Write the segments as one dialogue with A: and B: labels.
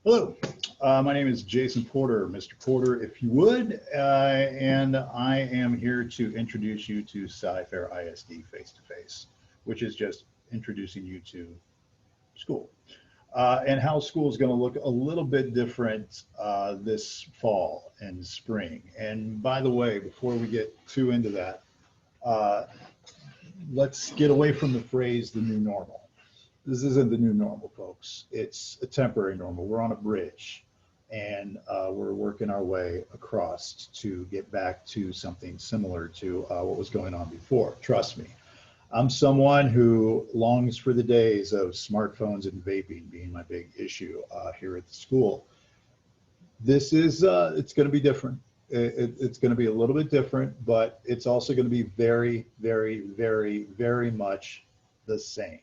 A: Hello, my name is Jason Porter, Mr. Porter, if you would, and I am here to introduce you to CFISD face-to-face, which is just introducing you to school and how school is going to look a little bit different this fall and spring. And by the way, before we get too into that, uh, let's get away from the phrase the new normal. This isn't the new normal, folks. It's a temporary normal. We're on a bridge and we're working our way across to get back to something similar to what was going on before. Trust me. I'm someone who longs for the days of smartphones and vaping being my big issue here at the school. This is, it's going to be different. It's going to be a little bit different, but it's also going to be very, very, very, very much the same.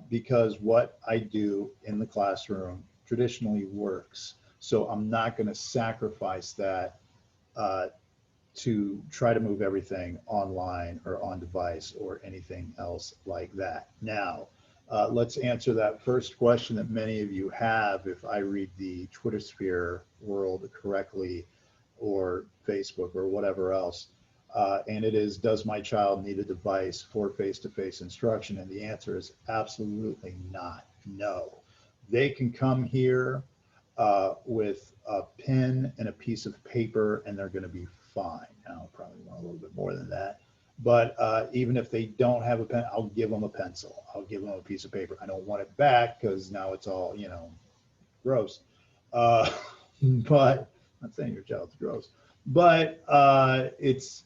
A: Because what I do in the classroom traditionally works. So I'm not going to sacrifice that to try to move everything online or on device or anything else like that. Now, let's answer that first question that many of you have if I read the Twitter sphere world correctly or Facebook or whatever else. And it is, does my child need a device for face-to-face instruction? And the answer is absolutely not, no. They can come here with a pen and a piece of paper and they're gonna be fine. Now, probably want a little bit more than that. But even if they don't have a pen, I'll give them a pencil. I'll give them a piece of paper. I don't want it back because now it's all, you know, gross. But I'm not saying your child's gross. But it's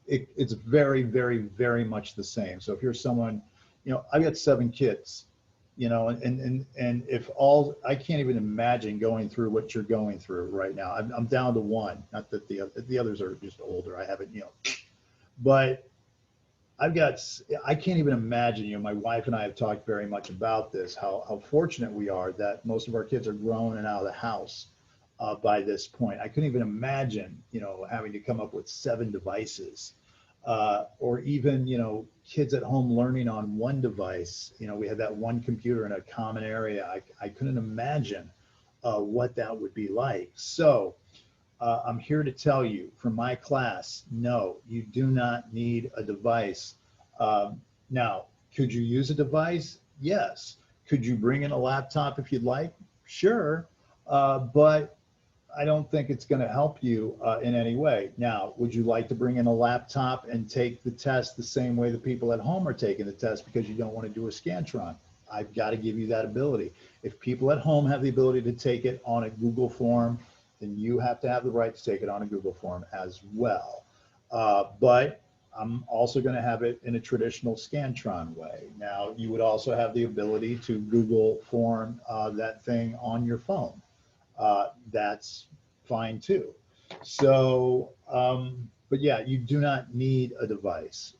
A: very, very, very much the same. So if you're someone, you know, I've got 7 kids, you know, and if all, I can't even imagine going through what you're going through right now. I'm down to 1. Not that the others are just older. I haven't, you know, but I can't even imagine, you know, my wife and I have talked very much about this, how fortunate we are that most of our kids are grown and out of the house. By this point, I couldn't even imagine, you know, having to come up with 7 devices, or even, you know, kids at home learning on 1 device. You know, we had that 1 computer in a common area. I couldn't imagine what that would be like. So I'm here to tell you from my class, no, you do not need a device. Now, could you use a device? Yes. Could you bring in a laptop if you'd like? Sure. But I don't think it's going to help you in any way. Now, would you like to bring in a laptop and take the test the same way the people at home are taking the test because you don't want to do a Scantron? I've got to give you that ability. If people at home have the ability to take it on a Google form, then you have to have the right to take it on a Google form as well. But I'm also going to have it in a traditional Scantron way. Now, you would also have the ability to Google form that thing on your phone. That's fine too. So, but yeah, you do not need a device.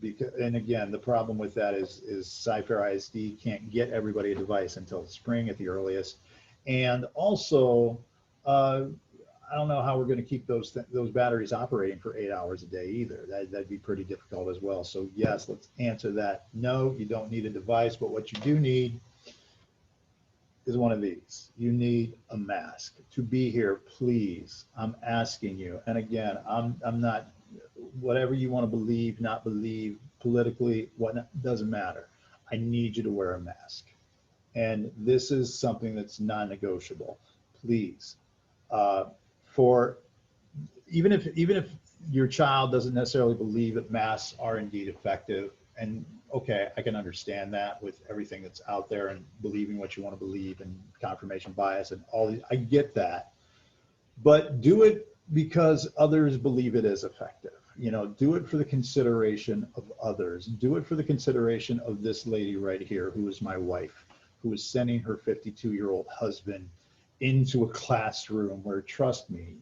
A: Because, and again, the problem with that is CFISD can't get everybody a device until spring at the earliest. And also, I don't know how we're going to keep those batteries operating for 8 hours a day either. That'd be pretty difficult as well. So yes, let's answer that. No, you don't need a device, but what you do need is one of these. You need a mask to be here. Please, I'm asking you. And again, I'm not, whatever you want to believe, not believe politically, what doesn't matter. I need you to wear a mask. And this is something that's non-negotiable. Please, for even if your child doesn't necessarily believe that masks are indeed effective, and okay, I can understand that with everything that's out there and believing what you want to believe and confirmation bias and all these, I get that, but do it because others believe it is effective. You know, do it for the consideration of others. Do it for the consideration of this lady right here, who is my wife, who is sending her 52-year-old husband into a classroom where, trust me,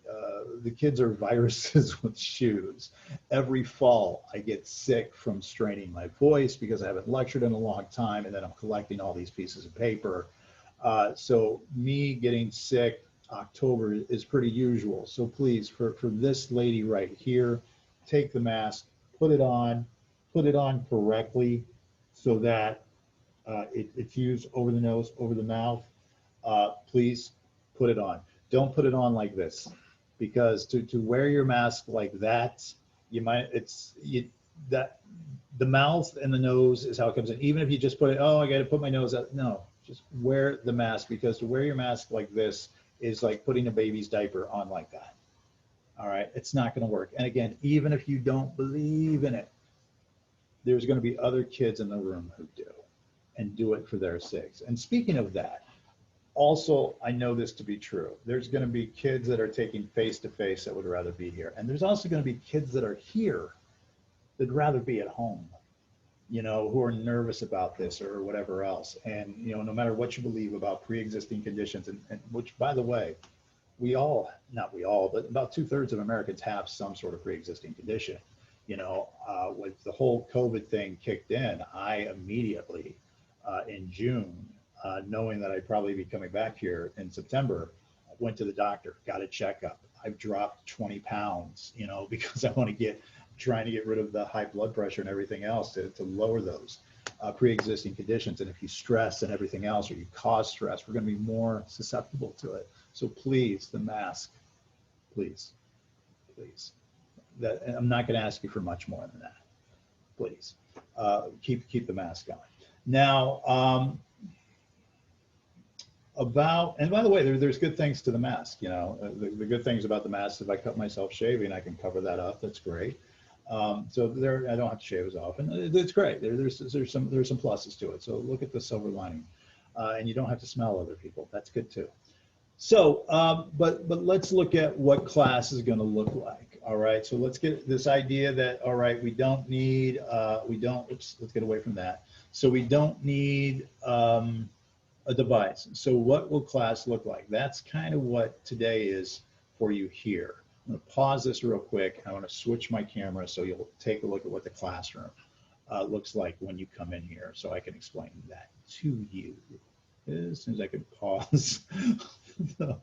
A: the kids are viruses with shoes. Every fall, I get sick from straining my voice because I haven't lectured in a long time, and then I'm collecting all these pieces of paper. So me getting sick October is pretty usual. So please, for this lady right here, take the mask, put it on correctly so that it's used over the nose, over the mouth. please put it on. Don't put it on like this, because to wear your mask like that, you might, that the mouth and the nose is how it comes in. Even if you just put it, oh, I got to put my nose out. No, just wear the mask, because to wear your mask like this is like putting a baby's diaper on like that. All right, it's not going to work. And again, even if you don't believe in it, there's going to be other kids in the room who do, and do it for their sakes. And speaking of that, also, I know this to be true. There's going to be kids that are taking face-to-face that would rather be here. And there's also going to be kids that are here that'd rather be at home, you know, who are nervous about this or whatever else. And, you know, no matter what you believe about pre-existing conditions, and which, by the way, we all, not we all, but about 2/3 of Americans have some sort of pre-existing condition. You know, with the whole COVID thing kicked in, I immediately, in June, knowing that I'd probably be coming back here in September, went to the doctor, got a checkup. I've dropped 20 pounds, you know, because I want to trying to get rid of the high blood pressure and everything else to lower those pre-existing conditions. And if you stress and everything else, or you cause stress, we're going to be more susceptible to it. So please, the mask, please, please. That, I'm not going to ask you for much more than that. Please, keep the mask on. Now, and by the way, there's good things to the mask. You know, the good things about the mask, if I cut myself shaving, I can cover that up. That's great. So I don't have to shave as often. It's great. There's some pluses to it. So look at the silver lining, and you don't have to smell other people. That's good too. So, but let's look at what class is going to look like. All right. So let's get this idea that, all right, we don't need, oops, let's get away from that. So we don't need a device. So what will class look like? That's kind of what today is for you here. I'm going to pause this real quick. I want to switch my camera so you'll take a look at what the classroom looks like when you come in here, so I can explain that to you. As soon as I can pause the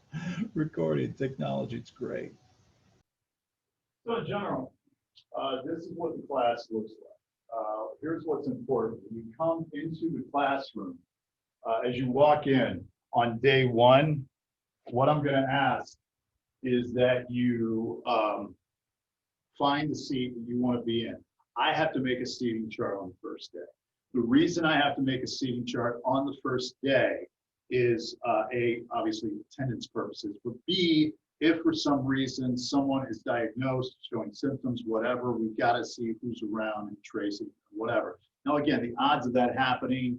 A: recording technology, it's great. So in general, this is what the class looks like. Here's what's important. When you come into the classroom, as you walk in on day one, what I'm going to ask is that you find the seat that you want to be in. I have to make a seating chart on the first day. The reason I have to make a seating chart on the first day is A, obviously attendance purposes, but B, if for some reason someone is diagnosed, showing symptoms, whatever, we've got to see who's around and tracing, whatever. Now, again, the odds of that happening,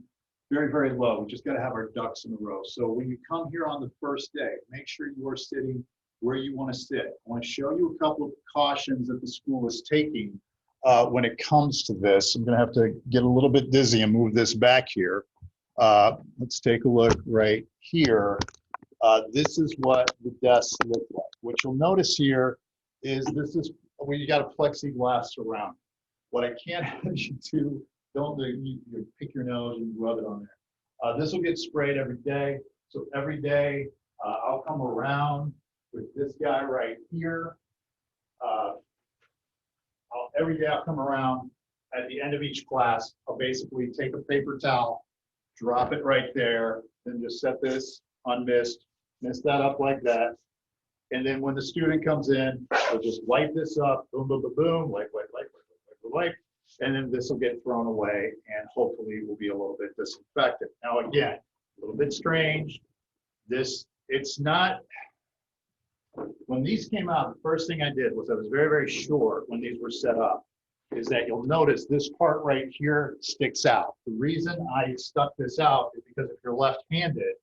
A: very, very low. We just got to have our ducks in a row. So when you come here on the first day, make sure you are sitting where you want to sit. I want to show you a couple of precautions that the school is taking when it comes to this. I'm going to have to get a little bit dizzy and move this back here. Let's take a look right here. This is what the desks look like. What you'll notice here is this is where you got a plexiglass surround. What I can't have you do, don't you pick your nose and rub it on there. This will get sprayed every day. So every day I'll come around with this guy right here. Every day I'll come around at the end of each class. I'll basically take a paper towel, drop it right there, then just set this on mist that up like that. And then when the student comes in, I'll just wipe this up, boom, boom, boom, boom, wipe, wipe, wipe, wipe, wipe, wipe. And then this will get thrown away and hopefully will be a little bit disinfected. Now, again, a little bit strange. It's not, when these came out, the first thing I did was I was very, very sure when these were set up is that you'll notice this part right here sticks out. The reason I stuck this out is because if you're left-handed,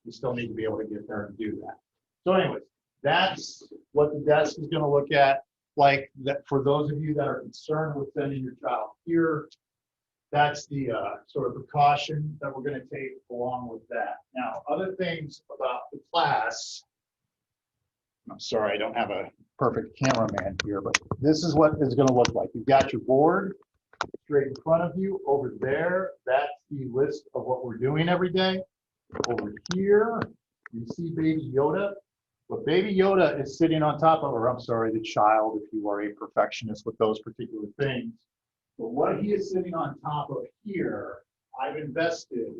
A: you still need to be able to get there and do that. So anyways, that's what the desk is going to look at. Like that, for those of you that are concerned with sending your child here, that's the sort of precaution that we're going to take along with that. Now, other things about the class, I'm sorry, I don't have a perfect cameraman here, but this is what it's going to look like. You've got your board straight in front of you. Over there, that's the list of what we're doing every day. Over here, you see Baby Yoda. But Baby Yoda is sitting on top of, or I'm sorry, the child, if you are a perfectionist with those particular things. But what he is sitting on top of here, I've invested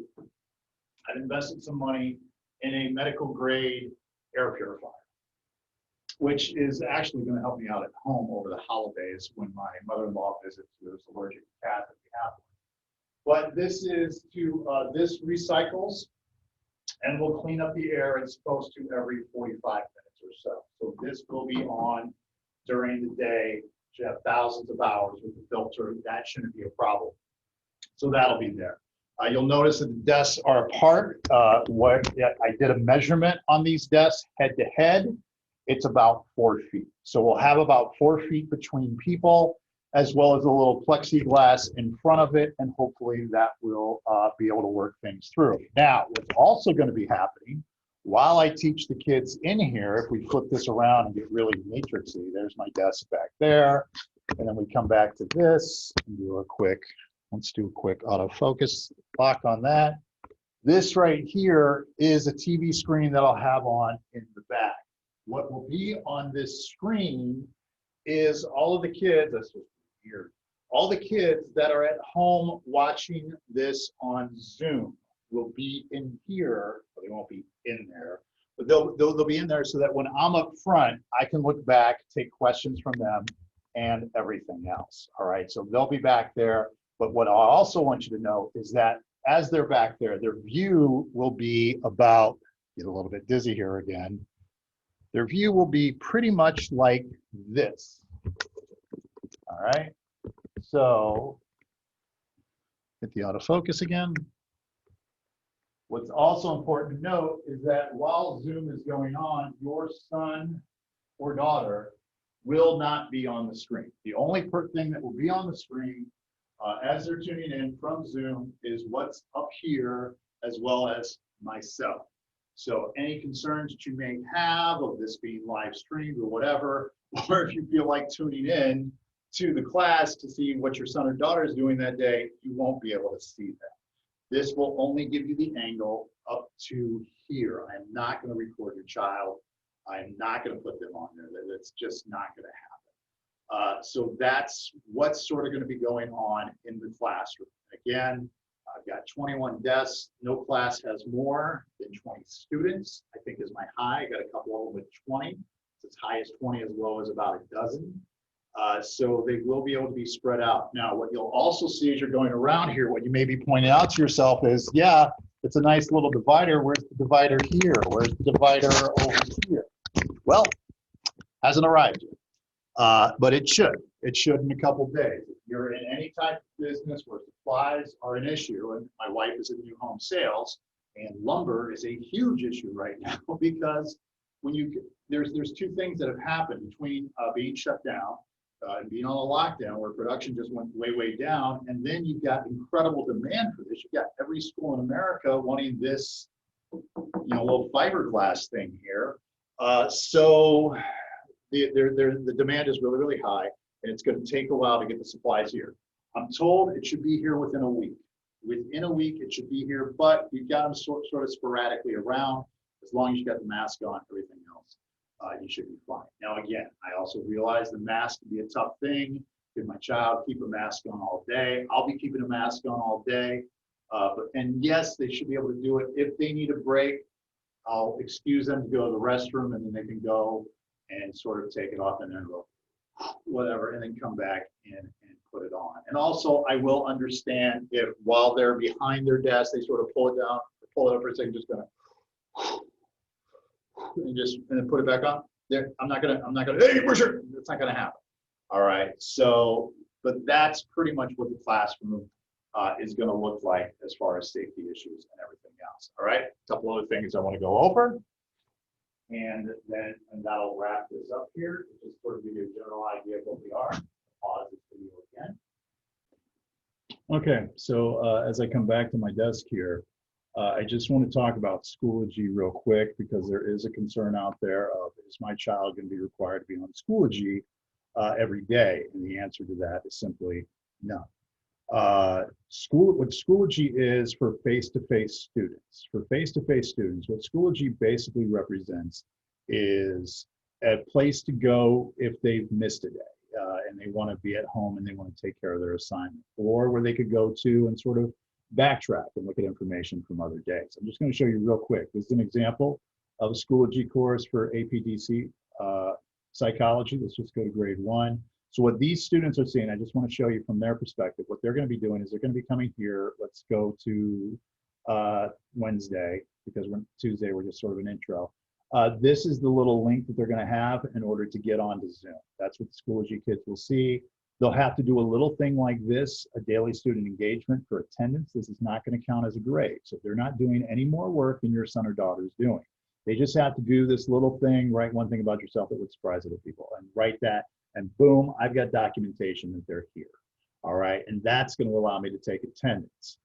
A: some money in a medical grade air purifier, which is actually going to help me out at home over the holidays when my mother-in-law visits who's allergic to cats and we have one. But this is to, this recycles and will clean up the air. It's supposed to every 45 minutes or so. So this will be on during the day. You have thousands of hours with the filter. That shouldn't be a problem. So that'll be there. You'll notice that the desks are apart. I did a measurement on these desks head to head. It's about 4 feet. So we'll have about 4 feet between people, as well as a little plexiglass in front of it, and hopefully that will be able to work things through. Now, what's also going to be happening while I teach the kids in here, if we flip this around and get really matrixy, there's my desk back there, and then we come back to this and do a quick, let's do a quick autofocus lock on that. This right here is a TV screen that I'll have on in the back. What will be on this screen is all of the kids, that's just weird, all the kids that are at home watching this on Zoom will be in here, but they won't be in there, but they'll be in there so that when I'm up front, I can look back, take questions from them and everything else, all right? So they'll be back there, but what I also want you to know is that as they're back there, their view will be about, get a little bit dizzy here again, their view will be pretty much like this, all right? So, hit the autofocus again. What's also important to note is that while Zoom is going on, your son or daughter will not be on the screen. The only thing that will be on the screen as they're tuning in from Zoom is what's up here, as well as myself. So any concerns that you may have of this being live streamed or whatever, or if you feel like tuning in to the class to see what your son or daughter is doing that day, you won't be able to see that. This will only give you the angle up to here. I'm not going to record your child. I'm not going to put them on there. That's just not going to happen. So that's what's sort of going to be going on in the classroom. Again, I've got 21 desks. No class has more than 20 students, I think is my high. I got a couple of them with 20. It's as high as 20, as low as about a dozen. So they will be able to be spread out. Now, what you'll also see as you're going around here, what you may be pointing out to yourself is, yeah, it's a nice little divider. Where's the divider here? Where's the divider over here? Well, hasn't arrived yet, but it should. It should in a couple of days. If you're in any type of business where supplies are an issue, and my wife is in new home sales, and lumber is a huge issue right now because when there's two things that have happened between being shut down and being on a lockdown where production just went way down, and then you've got incredible demand for this. You've got every school in America wanting this, little fiberglass thing here. So the demand is really high, and it's going to take a while to get the supplies here. I'm told it should be here within a week. Within a week, it should be here, but we've got them sort of sporadically around. As long as you got the mask on, everything else, you should be fine. Now, again, I also realize the mask can be a tough thing. Did my child keep a mask on all day? I'll be keeping a mask on all day. And yes, they should be able to do it. If they need a break, I'll excuse them to go to the restroom, and then they can go and sort of take it off and then go, whatever, and then come back and put it on. And also, I will understand if while they're behind their desk, they sort of pull it down, pull it up for a second, just gonna, and then put it back on. There, I'm not gonna, hey, for sure, it's not gonna happen. All right, so, but that's pretty much what the classroom is gonna look like as far as safety issues and everything else. All right, a couple other things I wanna go over. And that'll wrap this up here, just sort of give you a general idea of what we are. Pause this video again. Okay, so as I come back to my desk here, I just want to talk about Schoology real quick, because there is a concern out there of, is my child going to be required to be on Schoology every day? And the answer to that is simply no. What Schoology is for face-to-face students. For face-to-face students, what Schoology basically represents is a place to go if they've missed a day and they want to be at home and they want to take care of their assignment, or where they could go to and sort of backtrack and look at information from other days. I'm just going to show you real quick. This is an example of a Schoology course for APDC psychology. Let's just go to grade 1. So what these students are seeing, I just want to show you from their perspective, what they're going to be doing is they're going to be coming here. Let's go to Wednesday, because Tuesday we're just sort of an intro. This is the little link that they're going to have in order to get onto Zoom. That's what the Schoology kids will see. They'll have to do a little thing like this, a daily student engagement for attendance. This is not going to count as a grade. So they're not doing any more work than your son or daughter is doing. They just have to do this little thing, write one thing about yourself that would surprise other people, and write that, and boom, I've got documentation that they're here. All right, and that's going to allow me to take attendance.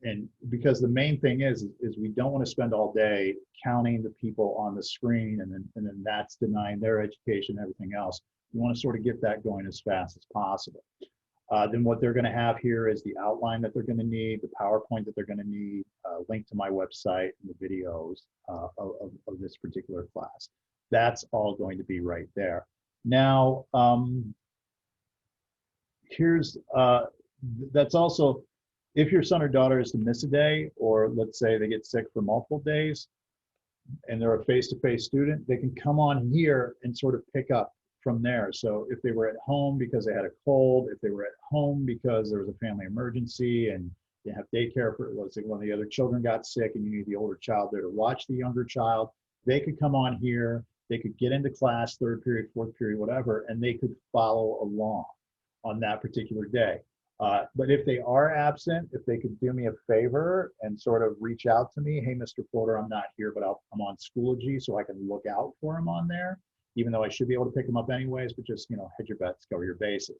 A: And because the main thing is we don't want to spend all day counting the people on the screen, and then that's denying their education and everything else. You want to sort of get that going as fast as possible. Then what they're going to have here is the outline that they're going to need, the PowerPoint that they're going to need, link to my website, and the videos of this particular class. That's all going to be right there. Now, that's also, if your son or daughter is to miss a day, or let's say they get sick for multiple days, and they're a face-to-face student, they can come on here and sort of pick up from there. So if they were at home because they had a cold, if they were at home because there was a family emergency and you have daycare for, let's say one of the other children got sick and you need the older child there to watch the younger child, they could come on here, they could get into class, 3rd period, 4th period, whatever, and they could follow along on that particular day. But if they are absent, if they could do me a favor and sort of reach out to me, hey, Mr. Porter, I'm not here, but I'm on Schoology, so I can look out for him on there, even though I should be able to pick them up anyways, but just, hedge your bets, cover your bases.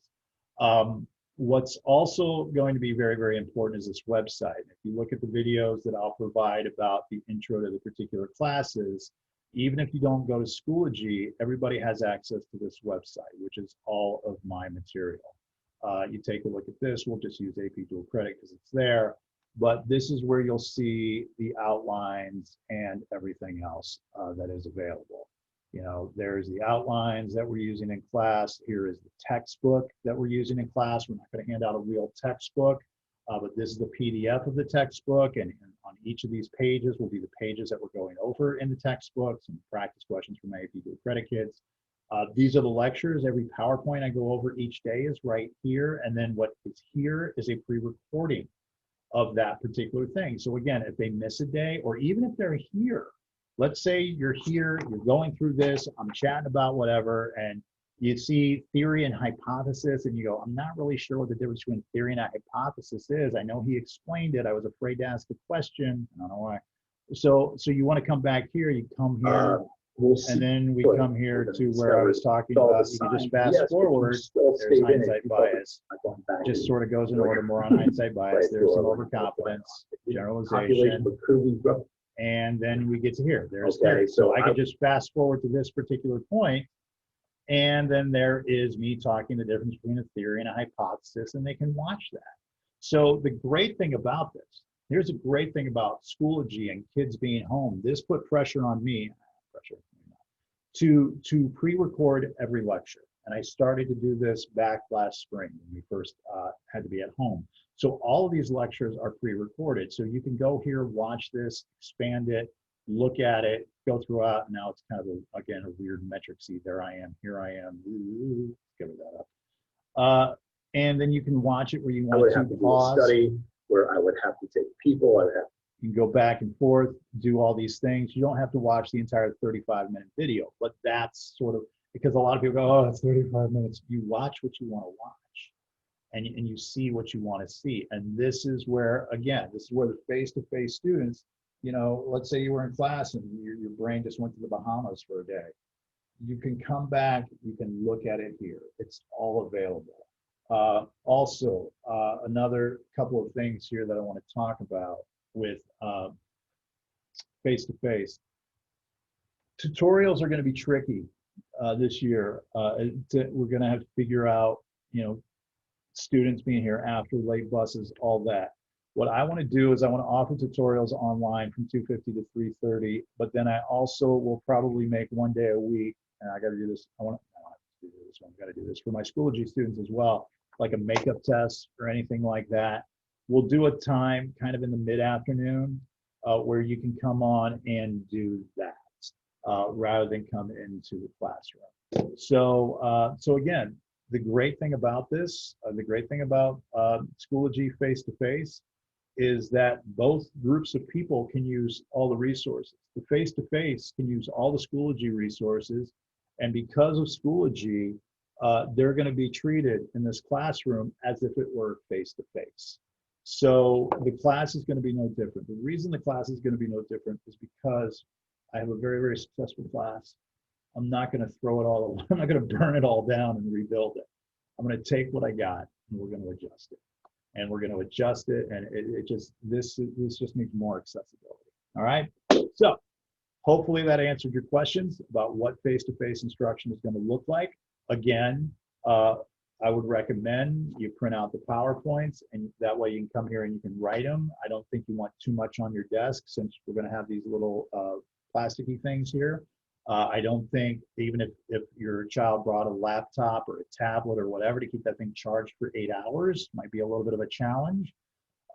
A: What's also going to be very, very important is this website. If you look at the videos that I'll provide about the intro to the particular classes, even if you don't go to Schoology, everybody has access to this website, which is all of my material. You take a look at this, we'll just use AP Dual Credit because it's there, but this is where you'll see the outlines and everything else that is available. There's the outlines that we're using in class. Here is the textbook that we're using in class. We're not going to hand out a real textbook, but this is the PDF of the textbook, and on each of these pages will be the pages that we're going over in the textbook, some practice questions from my AP Dual Credit kids. These are the lectures. Every PowerPoint I go over each day is right here, and then what is here is a pre-recording of that particular thing. So again, if they miss a day, or even if they're here, let's say you're here, you're going through this, I'm chatting about whatever, and you see theory and hypothesis, and you go, I'm not really sure what the difference between theory and a hypothesis is. I know he explained it. I was afraid to ask the question. I don't know why. So you want to come back here, you come here, and then we come here to where I was talking about. You can just fast forward. There's hindsight bias. Just sort of goes in order more on hindsight bias. There's some overconfidence, generalization. And then we get to here. There's theory. So I can just fast forward to this particular point, and then there is me talking the difference between a theory and a hypothesis, and they can watch that. So the great thing about this, here's a great thing about Schoology and kids being home. This put pressure on me, to pre-record every lecture. And I started to do this back last spring when we first had to be at home. So all of these lectures are pre-recorded. So you can go here, watch this, expand it, look at it, go throughout. Now it's kind of, again, a weird metric. See, there I am, here I am. Ooh, give that up. And then you can watch it where you want to pause. Do a study where I would have to take people. You can go back and forth, do all these things. You don't have to watch the entire 35-minute video, but that's sort of, because a lot of people go, oh, it's 35 minutes. You watch what you want to watch, and you see what you want to see. And this is where, again, this is where the face-to-face students, let's say you were in class and your brain just went to the Bahamas for a day. You can come back, you can look at it here. It's all available. Also, another couple of things here that I want to talk about with face-to-face. Tutorials are going to be tricky this year. We're going to have to figure out, students being here after late buses, all that. What I want to do is I want to offer tutorials online from 2:50 to 3:30, but then I also will probably make one day a week, and I got to do this. I don't have to do this one. I got to do this for my Schoology students as well, like a makeup test or anything like that. we'll do a time kind of in the mid-afternoon where you can come on and do that rather than come into the classroom. So again, the great thing about this, the great thing about Schoology face-to-face is that both groups of people can use all the resources. The face-to-face can use all the Schoology resources, and because of Schoology, they're going to be treated in this classroom as if it were face-to-face. So the class is going to be no different. The reason the class is going to be no different is because I have a very, very successful class. I'm not going to throw it all away. I'm not going to burn it all down and rebuild it. I'm going to take what I got and we're going to adjust it. And we're going to adjust it, and this just needs more accessibility. All right. So hopefully that answered your questions about what face-to-face instruction is going to look like. Again, I would recommend you print out the PowerPoints, and that way you can come here and you can write them. I don't think you want too much on your desk since we're going to have these little plasticky things here. I don't think, even if your child brought a laptop or a tablet or whatever to keep that thing charged for 8 hours, might be a little bit of a challenge.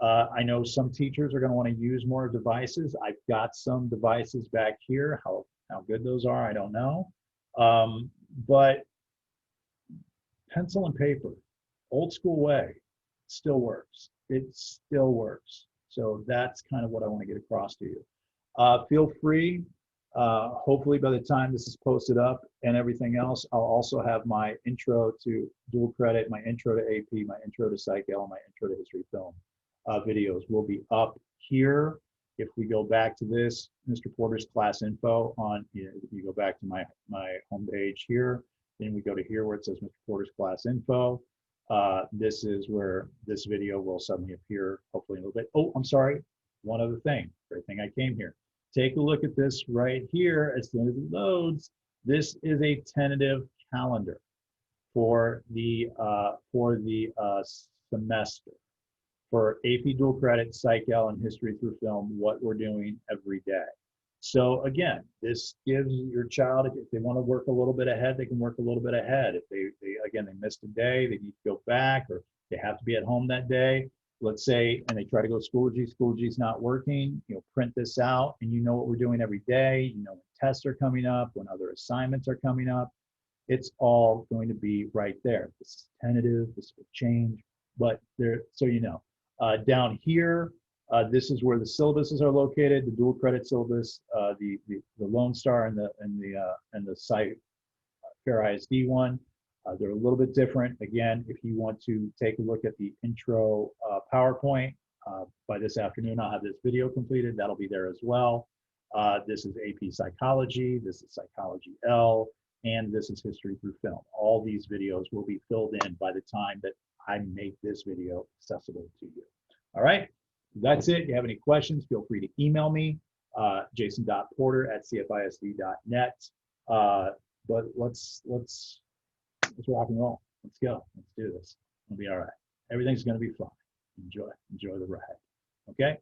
A: I know some teachers are going to want to use more devices. I've got some devices back here. How good those are, I don't know. But pencil and paper, old school way, still works. It still works. So that's kind of what I want to get across to you. Feel free. Hopefully by the time this is posted up and everything else, I'll also have my intro to dual credit, my intro to AP, my intro to PsychL, and my intro to history film videos will be up here. If we go back to this, Mr. Porter's class info on, if you go back to my home page here, then we go to here where it says Mr. Porter's class info. This is where this video will suddenly appear, hopefully in a little bit. Oh, I'm sorry. One other thing, great thing I came here. Take a look at this right here. As soon as it loads, this is a tentative calendar for the semester for AP dual credit, PsychL, and history through film, what we're doing every day. So again, this gives your child, if they want to work a little bit ahead, they can work a little bit ahead. If they missed a day, they need to go back, or they have to be at home that day, let's say, and they try to go to Schoology's not working, print this out, and you know what we're doing every day. You know when tests are coming up, when other assignments are coming up. It's all going to be right there. This is tentative, this will change, but there, so you know. Down here, this is where the syllabuses are located, the dual credit syllabus, the Lone Star and the CFISD one. They're a little bit different. Again, if you want to take a look at the intro PowerPoint, by this afternoon, I'll have this video completed. That'll be there as well. This is AP Psychology, this is Psychology L, and this is History Through Film. All these videos will be filled in by the time that I make this video accessible to you. All right, that's it. If you have any questions, feel free to email me, jason.porter@cfisd.net. But let's rock and roll. Let's go. Let's do this. It'll be all right. Everything's going to be fun. Enjoy the ride. Okay.